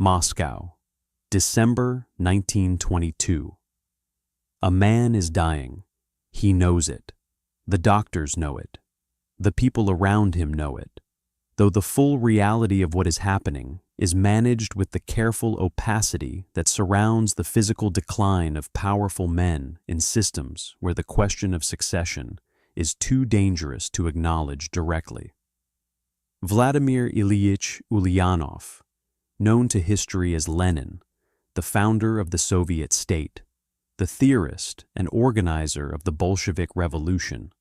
Moscow, December 1922. A man is dying. He knows it. The doctors know it. The people around him know it, though the full reality of what is happening is managed with the careful opacity that surrounds the physical decline of powerful men in systems where the question of succession is too dangerous to acknowledge directly. Vladimir Ilyich Ulyanov, known to history as Lenin, the founder of the Soviet state, the theorist and organizer of the Bolshevik Revolution,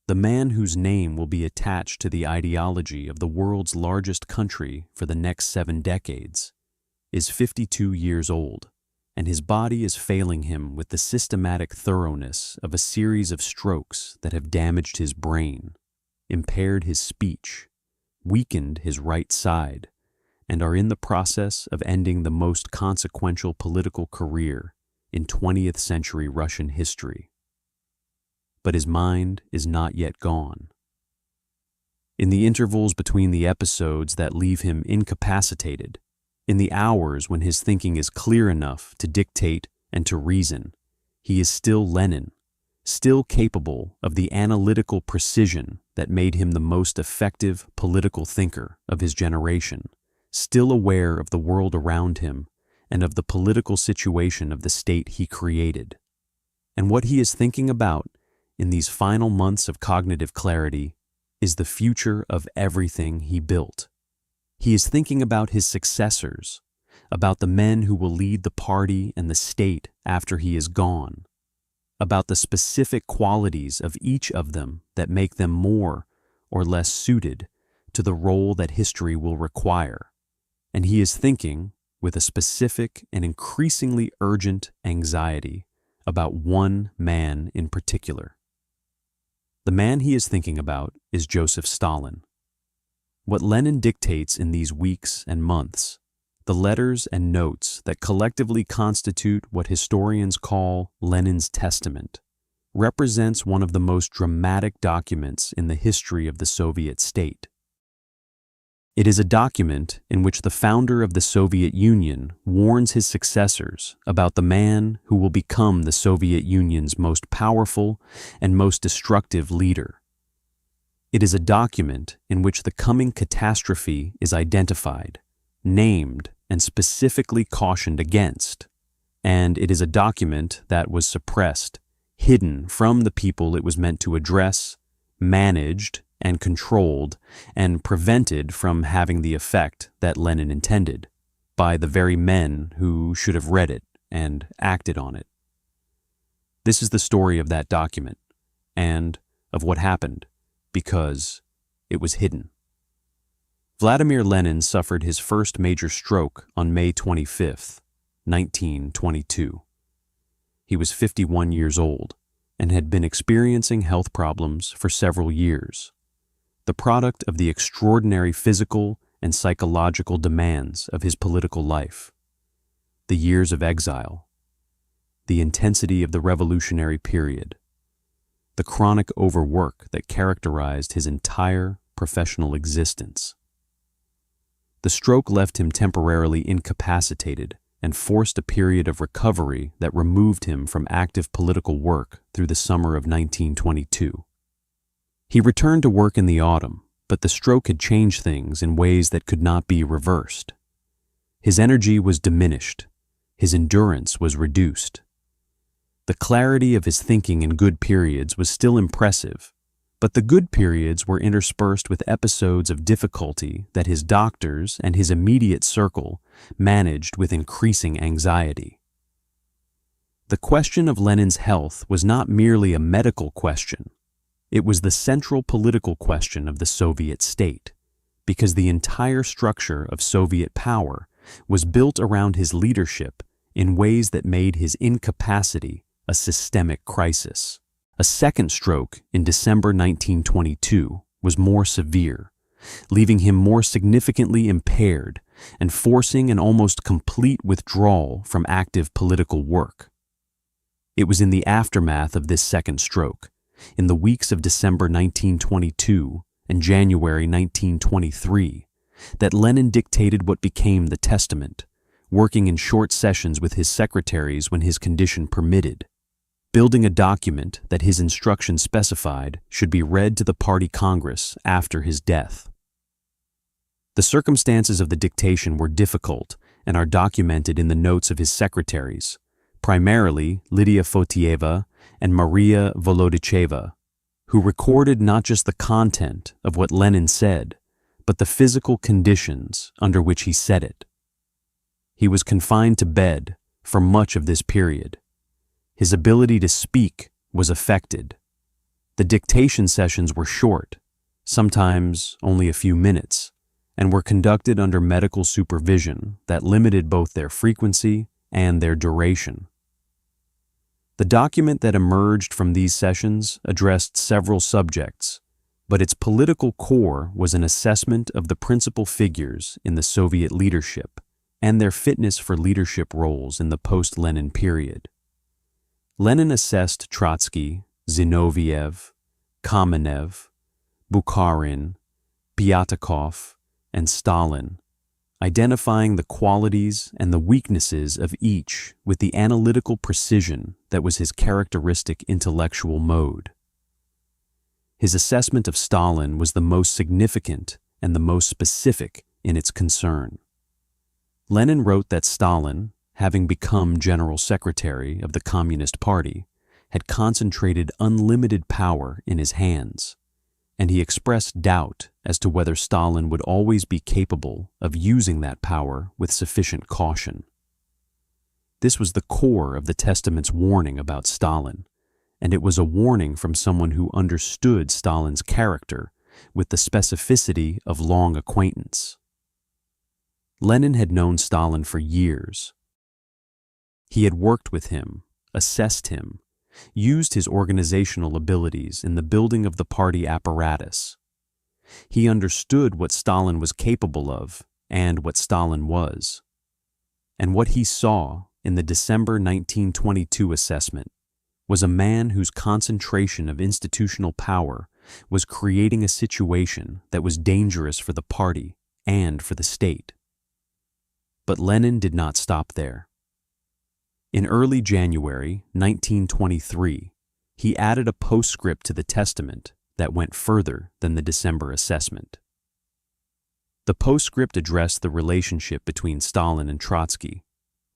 the man whose name will be attached to the ideology of the world's largest country for the next 7 decades, is 52 years old, and his body is failing him with the systematic thoroughness of a series of strokes that have damaged his brain, impaired his speech, weakened his right side, and are in the process of ending the most consequential political career in 20th century Russian history. But his mind is not yet gone. In the intervals between the episodes that leave him incapacitated, in the hours when his thinking is clear enough to dictate and to reason, he is still Lenin, still capable of the analytical precision that made him the most effective political thinker of his generation, still aware of the world around him and of the political situation of the state he created. And what he is thinking about in these final months of cognitive clarity is the future of everything he built. He is thinking about his successors, about the men who will lead the party and the state after he is gone, about the specific qualities of each of them that make them more or less suited to the role that history will require. And he is thinking with a specific and increasingly urgent anxiety about one man in particular. The man he is thinking about is Joseph Stalin. What Lenin dictates in these weeks and months, the letters and notes that collectively constitute what historians call Lenin's Testament, represents one of the most dramatic documents in the history of the Soviet state. It is a document in which the founder of the Soviet Union warns his successors about the man who will become the Soviet Union's most powerful and most destructive leader. It is a document in which the coming catastrophe is identified, named, and specifically cautioned against. And it is a document that was suppressed, hidden from the people it was meant to address, managed, and controlled, and prevented from having the effect that Lenin intended by the very men who should have read it and acted on it. This is the story of that document and of what happened because it was hidden. Vladimir Lenin suffered his first major stroke on May 25th, 1922. He was 51 years old and had been experiencing health problems for several years, the product of the extraordinary physical and psychological demands of his political life, the years of exile, the intensity of the revolutionary period, the chronic overwork that characterized his entire professional existence. The stroke left him temporarily incapacitated and forced a period of recovery that removed him from active political work through the summer of 1922. He returned to work in the autumn, but the stroke had changed things in ways that could not be reversed. His energy was diminished. His endurance was reduced. The clarity of his thinking in good periods was still impressive, but the good periods were interspersed with episodes of difficulty that his doctors and his immediate circle managed with increasing anxiety. The question of Lenin's health was not merely a medical question. It was the central political question of the Soviet state, because the entire structure of Soviet power was built around his leadership in ways that made his incapacity a systemic crisis. A second stroke in December 1922 was more severe, leaving him more significantly impaired and forcing an almost complete withdrawal from active political work. It was in the aftermath of this second stroke, in the weeks of December 1922 and January 1923, that Lenin dictated what became the Testament, working in short sessions with his secretaries when his condition permitted, building a document that his instructions specified should be read to the party congress after his death. The circumstances of the dictation were difficult and are documented in the notes of his secretaries, primarily Lydia Fotieva and Maria Volodicheva, who recorded not just the content of what Lenin said, but the physical conditions under which he said it. He was confined to bed for much of this period. His ability to speak was affected. The dictation sessions were short, sometimes only a few minutes, and were conducted under medical supervision that limited both their frequency and their duration. The document that emerged from these sessions addressed several subjects, but its political core was an assessment of the principal figures in the Soviet leadership and their fitness for leadership roles in the post-Lenin period. Lenin assessed Trotsky, Zinoviev, Kamenev, Bukharin, Pyatakov, and Stalin, identifying the qualities and the weaknesses of each with the analytical precision that was his characteristic intellectual mode. His assessment of Stalin was the most significant and the most specific in its concern. Lenin wrote that Stalin, having become General Secretary of the Communist Party, had concentrated unlimited power in his hands, and he expressed doubt as to whether Stalin would always be capable of using that power with sufficient caution. This was the core of the Testament's warning about Stalin, and it was a warning from someone who understood Stalin's character with the specificity of long acquaintance. Lenin had known Stalin for years. He had worked with him, assessed him, used his organizational abilities in the building of the party apparatus. He understood what Stalin was capable of and what Stalin was. And what he saw in the December 1922 assessment was a man whose concentration of institutional power was creating a situation that was dangerous for the party and for the state. But Lenin did not stop there. In early January 1923, he added a postscript to the Testament that went further than the December assessment. The postscript addressed the relationship between Stalin and Trotsky,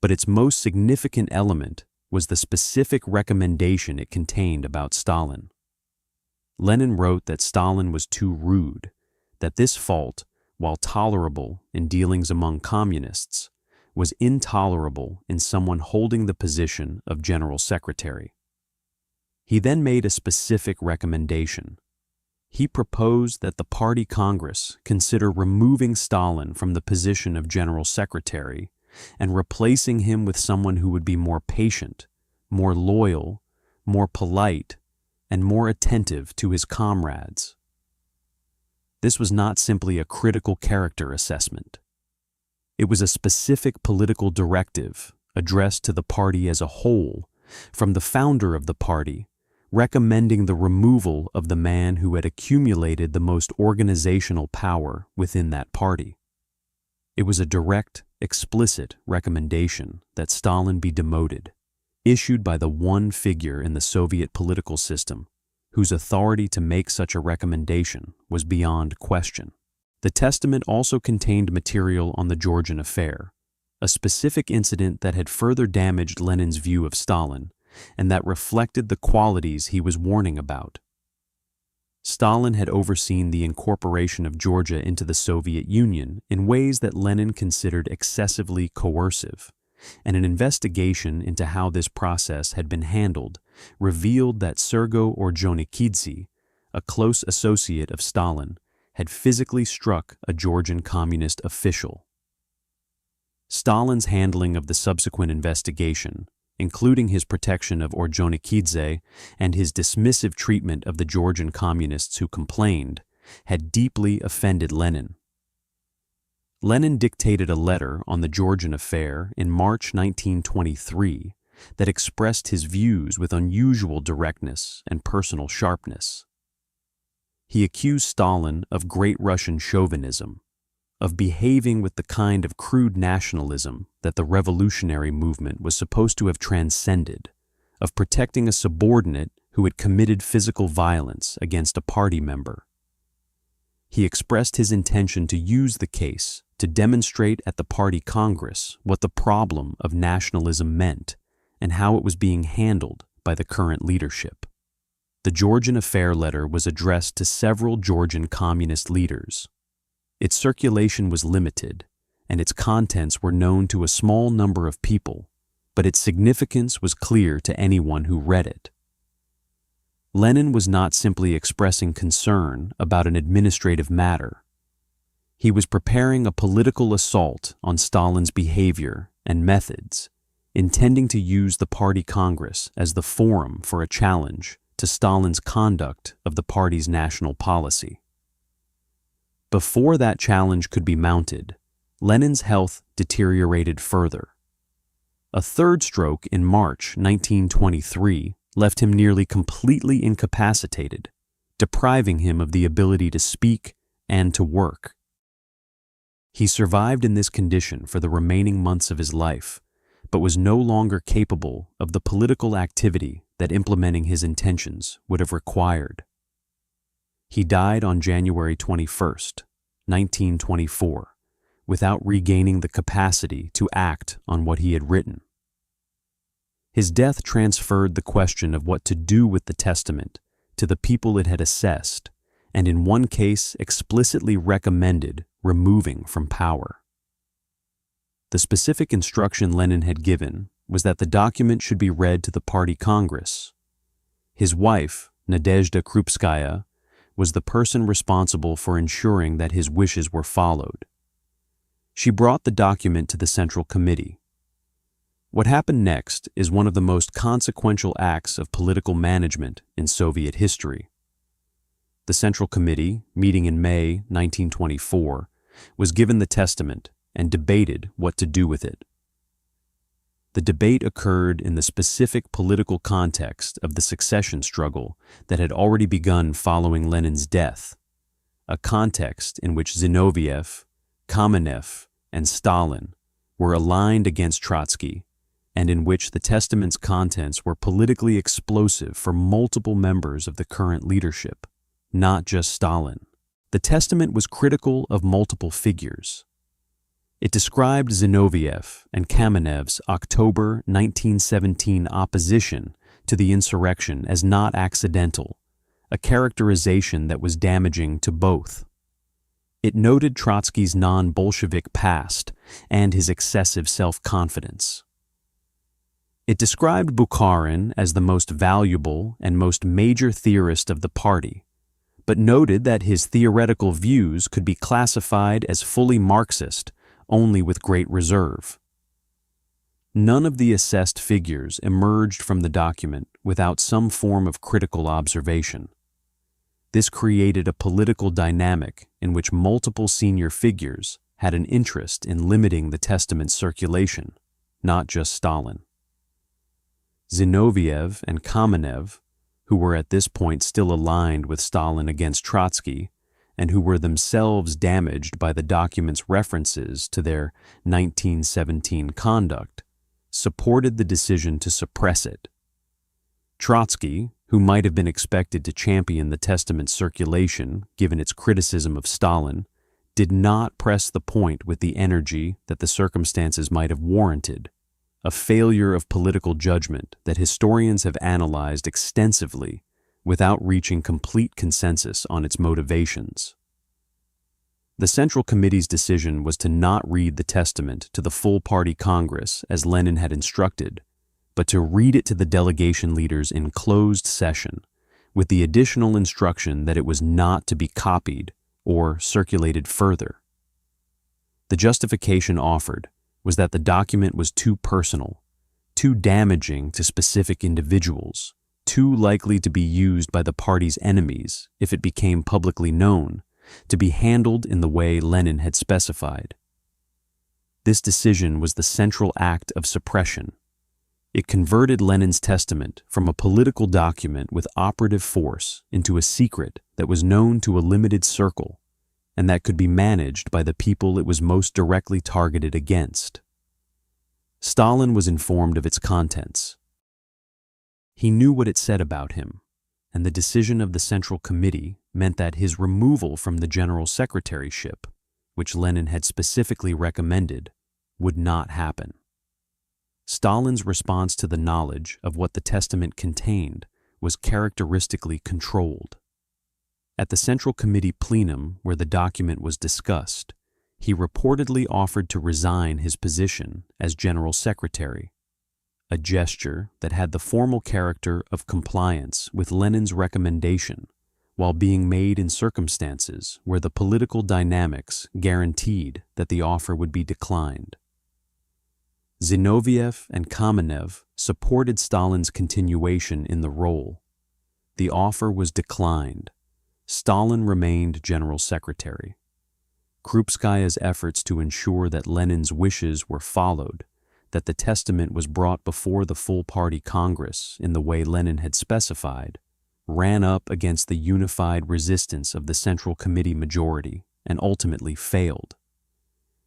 but its most significant element was the specific recommendation it contained about Stalin. Lenin wrote that Stalin was too rude, that this fault, while tolerable in dealings among communists, was intolerable in someone holding the position of General Secretary. He then made a specific recommendation. He proposed that the Party Congress consider removing Stalin from the position of General Secretary and replacing him with someone who would be more patient, more loyal, more polite, and more attentive to his comrades. This was not simply a critical character assessment. It was a specific political directive addressed to the party as a whole, from the founder of the party, recommending the removal of the man who had accumulated the most organizational power within that party. It was a direct, explicit recommendation that Stalin be demoted, issued by the one figure in the Soviet political system whose authority to make such a recommendation was beyond question. The Testament also contained material on the Georgian affair, a specific incident that had further damaged Lenin's view of Stalin and that reflected the qualities he was warning about. Stalin had overseen the incorporation of Georgia into the Soviet Union in ways that Lenin considered excessively coercive, and an investigation into how this process had been handled revealed that Sergo Ordzhonikidze, a close associate of Stalin, had physically struck a Georgian communist official. Stalin's handling of the subsequent investigation, including his protection of Ordzhonikidze and his dismissive treatment of the Georgian communists who complained, had deeply offended Lenin. Lenin dictated a letter on the Georgian affair in March 1923 that expressed his views with unusual directness and personal sharpness. He accused Stalin of Great Russian chauvinism, of behaving with the kind of crude nationalism that the revolutionary movement was supposed to have transcended, of protecting a subordinate who had committed physical violence against a party member. He expressed his intention to use the case to demonstrate at the party congress what the problem of nationalism meant and how it was being handled by the current leadership. The Georgian affair letter was addressed to several Georgian communist leaders. Its circulation was limited, and its contents were known to a small number of people, but its significance was clear to anyone who read it. Lenin was not simply expressing concern about an administrative matter. He was preparing a political assault on Stalin's behavior and methods, intending to use the party congress as the forum for a challenge to Stalin's conduct of the party's national policy. Before that challenge could be mounted, Lenin's health deteriorated further. A third stroke in March 1923 left him nearly completely incapacitated, depriving him of the ability to speak and to work. He survived in this condition for the remaining months of his life, but was no longer capable of the political activity that implementing his intentions would have required. He died on January 21st, 1924, without regaining the capacity to act on what he had written. His death transferred the question of what to do with the testament to the people it had assessed, and in one case explicitly recommended removing from power. The specific instruction Lenin had given was that the document should be read to the party congress. His wife, Nadezhda Krupskaya, was the person responsible for ensuring that his wishes were followed. She brought the document to the Central Committee. What happened next is one of the most consequential acts of political management in Soviet history. The Central Committee, meeting in May 1924, was given the testament and debated what to do with it. The debate occurred in the specific political context of the succession struggle that had already begun following Lenin's death, a context in which Zinoviev, Kamenev, and Stalin were aligned against Trotsky, and in which the testament's contents were politically explosive for multiple members of the current leadership, not just Stalin. The testament was critical of multiple figures. It described Zinoviev and Kamenev's October 1917 opposition to the insurrection as not accidental, a characterization that was damaging to both. It noted Trotsky's non-Bolshevik past and his excessive self-confidence. It described Bukharin as the most valuable and most major theorist of the party, but noted that his theoretical views could be classified as fully Marxist only with great reserve. None of the assessed figures emerged from the document without some form of critical observation. This created a political dynamic in which multiple senior figures had an interest in limiting the testament's circulation, not just Stalin. Zinoviev and Kamenev, who were at this point still aligned with Stalin against Trotsky, and who were themselves damaged by the document's references to their 1917 conduct, supported the decision to suppress it. Trotsky, who might have been expected to champion the testament's circulation given its criticism of Stalin, did not press the point with the energy that the circumstances might have warranted, a failure of political judgment that historians have analyzed extensively without reaching complete consensus on its motivations. The Central Committee's decision was to not read the testament to the full party congress as Lenin had instructed, but to read it to the delegation leaders in closed session, with the additional instruction that it was not to be copied or circulated further. The justification offered was that the document was too personal, too damaging to specific individuals, too likely to be used by the party's enemies if it became publicly known, to be handled in the way Lenin had specified. This decision was the central act of suppression. It converted Lenin's testament from a political document with operative force into a secret that was known to a limited circle, and that could be managed by the people it was most directly targeted against. Stalin was informed of its contents. He knew what it said about him, and the decision of the Central Committee meant that his removal from the General Secretaryship, which Lenin had specifically recommended, would not happen. Stalin's response to the knowledge of what the testament contained was characteristically controlled. At the Central Committee plenum where the document was discussed, he reportedly offered to resign his position as General Secretary, a gesture that had the formal character of compliance with Lenin's recommendation while being made in circumstances where the political dynamics guaranteed that the offer would be declined. Zinoviev and Kamenev supported Stalin's continuation in the role. The offer was declined. Stalin remained General Secretary. Krupskaya's efforts to ensure that Lenin's wishes were followed, that the testament was brought before the full party Congress in the way Lenin had specified, ran up against the unified resistance of the Central Committee majority and ultimately failed.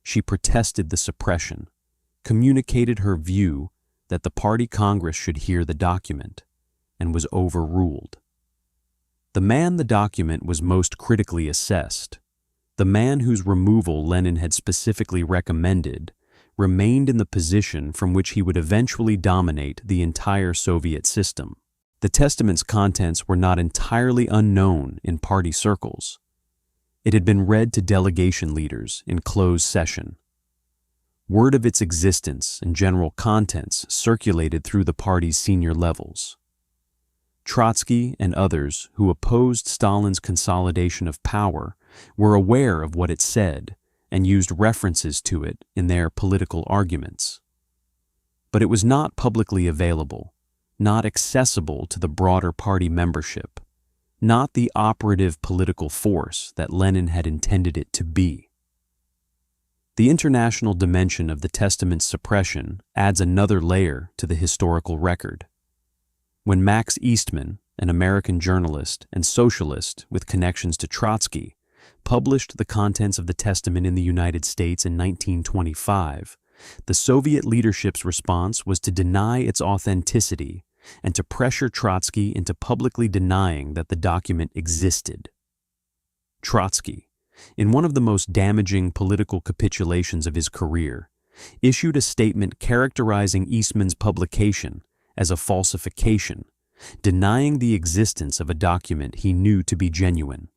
She protested the suppression, communicated her view that the party Congress should hear the document, and was overruled. The man the document was most critically assessed, the man whose removal Lenin had specifically recommended, remained in the position from which he would eventually dominate the entire Soviet system. The testament's contents were not entirely unknown in party circles. It had been read to delegation leaders in closed session. Word of its existence and general contents circulated through the party's senior levels. Trotsky and others who opposed Stalin's consolidation of power were aware of what it said and used references to it in their political arguments. But it was not publicly available, not accessible to the broader party membership, not the operative political force that Lenin had intended it to be. The international dimension of the testament's suppression adds another layer to the historical record. When Max Eastman, an American journalist and socialist with connections to Trotsky, published the contents of the testament in the United States in 1925, the Soviet leadership's response was to deny its authenticity and to pressure Trotsky into publicly denying that the document existed. Trotsky, in one of the most damaging political capitulations of his career, issued a statement characterizing Eastman's publication as a falsification, denying the existence of a document he knew to be genuine.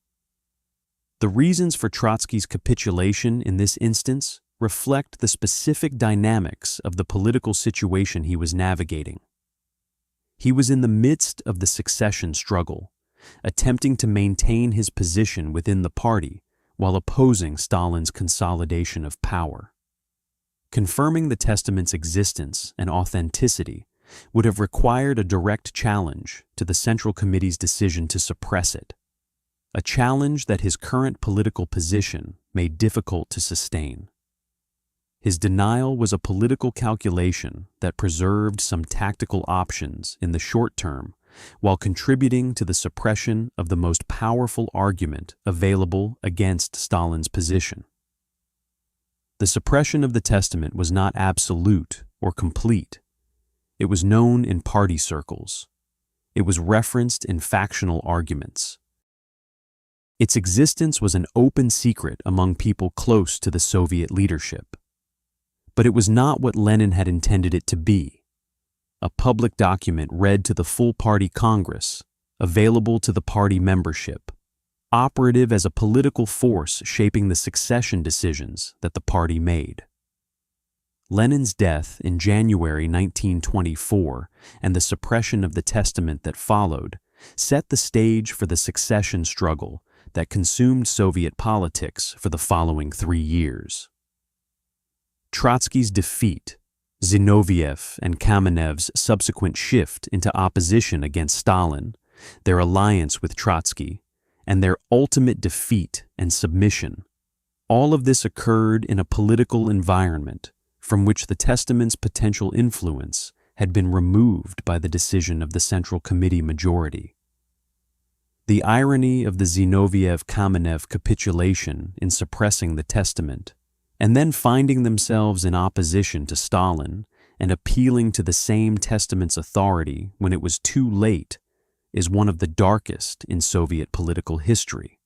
The reasons for Trotsky's capitulation in this instance reflect the specific dynamics of the political situation he was navigating. He was in the midst of the succession struggle, attempting to maintain his position within the party while opposing Stalin's consolidation of power. Confirming the testament's existence and authenticity would have required a direct challenge to the Central Committee's decision to suppress it, a challenge that his current political position made difficult to sustain. His denial was a political calculation that preserved some tactical options in the short term while contributing to the suppression of the most powerful argument available against Stalin's position. The suppression of the testament was not absolute or complete. It was known in party circles. It was referenced in factional arguments. Its existence was an open secret among people close to the Soviet leadership. But it was not what Lenin had intended it to be, a public document read to the full party Congress, available to the party membership, operative as a political force shaping the succession decisions that the party made. Lenin's death in January 1924 and the suppression of the testament that followed set the stage for the succession struggle that consumed Soviet politics for the following 3 years. Trotsky's defeat, Zinoviev and Kamenev's subsequent shift into opposition against Stalin, their alliance with Trotsky, and their ultimate defeat and submission, all of this occurred in a political environment from which the testament's potential influence had been removed by the decision of the Central Committee majority. The irony of the Zinoviev-Kamenev capitulation in suppressing the testament, and then finding themselves in opposition to Stalin and appealing to the same testament's authority when it was too late, is one of the darkest in Soviet political history.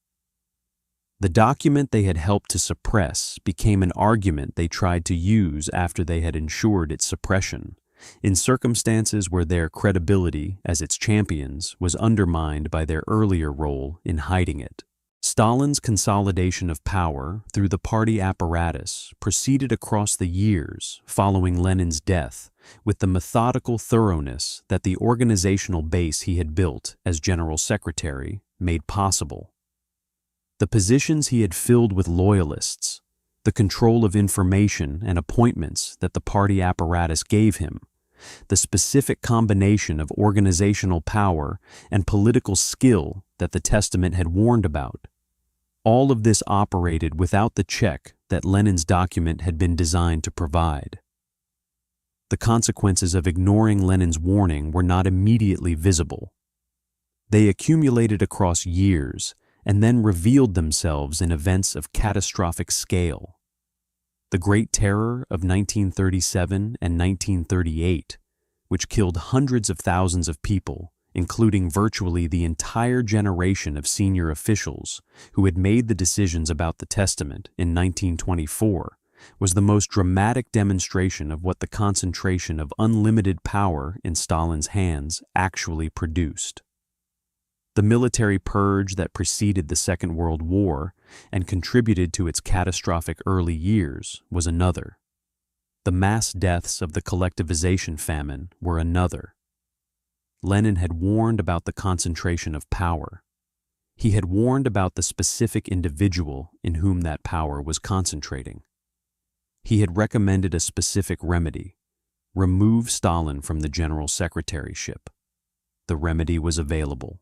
The document they had helped to suppress became an argument they tried to use after they had ensured its suppression, in circumstances where their credibility as its champions was undermined by their earlier role in hiding it. Stalin's consolidation of power through the party apparatus proceeded across the years following Lenin's death with the methodical thoroughness that the organizational base he had built as General Secretary made possible. The positions he had filled with loyalists, the control of information and appointments that the party apparatus gave him, the specific combination of organizational power and political skill that the testament had warned about, all of this operated without the check that Lenin's document had been designed to provide. The consequences of ignoring Lenin's warning were not immediately visible. They accumulated across years and then revealed themselves in events of catastrophic scale. The Great Terror of 1937 and 1938, which killed hundreds of thousands of people, including virtually the entire generation of senior officials who had made the decisions about the testament in 1924, was the most dramatic demonstration of what the concentration of unlimited power in Stalin's hands actually produced. The military purge that preceded the Second World War and contributed to its catastrophic early years was another. The mass deaths of the collectivization famine were another. Lenin had warned about the concentration of power. He had warned about the specific individual in whom that power was concentrating. He had recommended a specific remedy: remove Stalin from the general secretaryship. The remedy was available.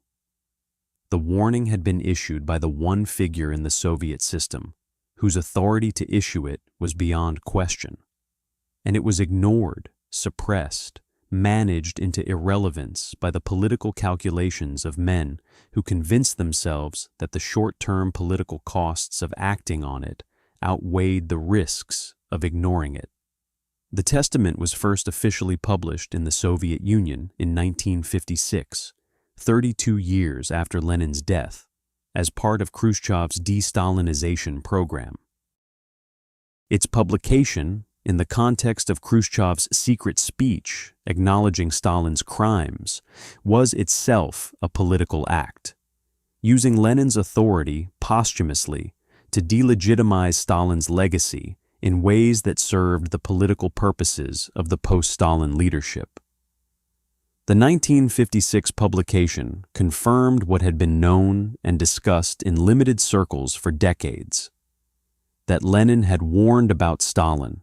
The warning had been issued by the one figure in the Soviet system whose authority to issue it was beyond question, and it was ignored, suppressed, managed into irrelevance by the political calculations of men who convinced themselves that the short-term political costs of acting on it outweighed the risks of ignoring it. The testament was first officially published in the Soviet Union in 1956, 32 years after Lenin's death, as part of Khrushchev's de-Stalinization program. Its publication, in the context of Khrushchev's secret speech acknowledging Stalin's crimes, was itself a political act, using Lenin's authority posthumously to delegitimize Stalin's legacy in ways that served the political purposes of the post-Stalin leadership. The 1956 publication confirmed what had been known and discussed in limited circles for decades: that Lenin had warned about Stalin,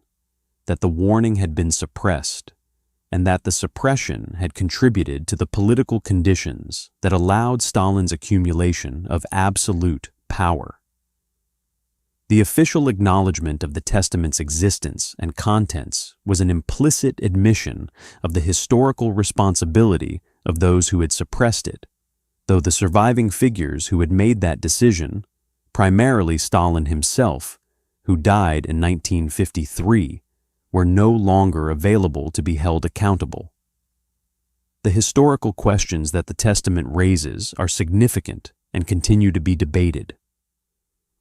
that the warning had been suppressed, and that the suppression had contributed to the political conditions that allowed Stalin's accumulation of absolute power. The official acknowledgement of the testament's existence and contents was an implicit admission of the historical responsibility of those who had suppressed it, though the surviving figures who had made that decision, primarily Stalin himself, who died in 1953, were no longer available to be held accountable. The historical questions that the testament raises are significant and continue to be debated.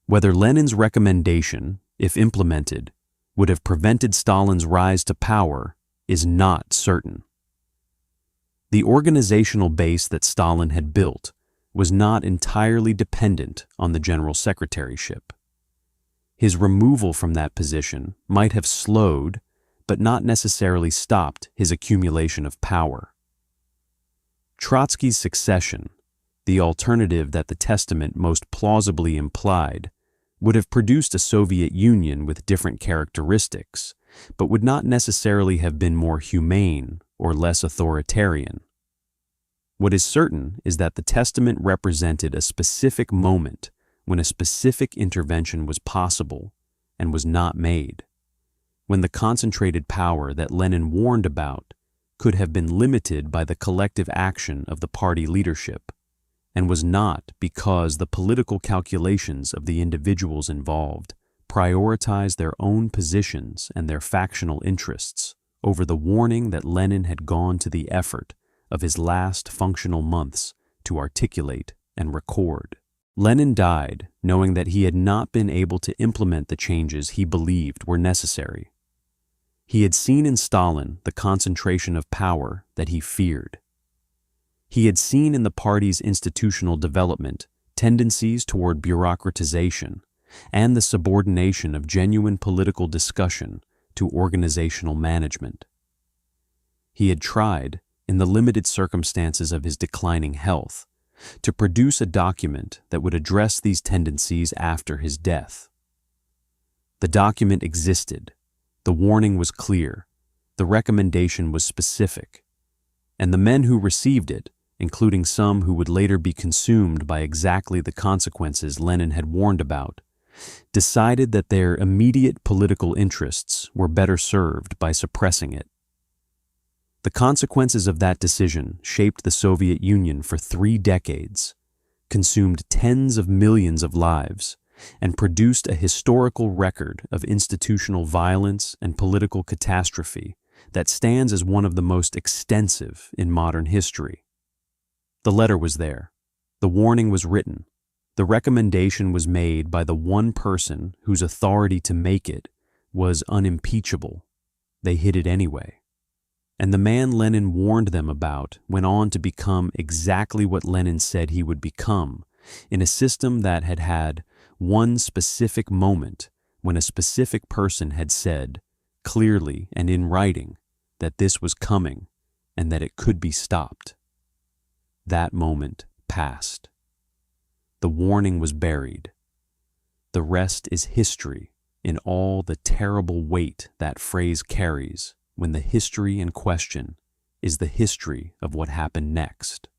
Whether Lenin's recommendation, if implemented, would have prevented Stalin's rise to power is not certain. The organizational base that Stalin had built was not entirely dependent on the general secretaryship. His removal from that position might have slowed, but not necessarily stopped, his accumulation of power. Trotsky's succession, the alternative that the testament most plausibly implied, would have produced a Soviet Union with different characteristics, but would not necessarily have been more humane or less authoritarian. What is certain is that the testament represented a specific moment when a specific intervention was possible and was not made, when the concentrated power that Lenin warned about could have been limited by the collective action of the party leadership, and was not because the political calculations of the individuals involved prioritized their own positions and their factional interests over the warning that Lenin had gone to the effort of his last functional months to articulate and record. Lenin died knowing that he had not been able to implement the changes he believed were necessary. He had seen in Stalin the concentration of power that he feared. He had seen in the party's institutional development tendencies toward bureaucratization and the subordination of genuine political discussion to organizational management. He had tried, in the limited circumstances of his declining health, to produce a document that would address these tendencies after his death. The document existed, the warning was clear, the recommendation was specific, and the men who received it, including some who would later be consumed by exactly the consequences Lenin had warned about, decided that their immediate political interests were better served by suppressing it. The consequences of that decision shaped the Soviet Union for 3 decades, consumed tens of millions of lives, and produced a historical record of institutional violence and political catastrophe that stands as one of the most extensive in modern history. The letter was there. The warning was written. The recommendation was made by the one person whose authority to make it was unimpeachable. They hid it anyway. And the man Lenin warned them about went on to become exactly what Lenin said he would become, in a system that had had one specific moment when a specific person had said, clearly and in writing, that this was coming and that it could be stopped. That moment passed. The warning was buried. The rest is history in all the terrible weight that phrase carries when the history in question is the history of what happened next.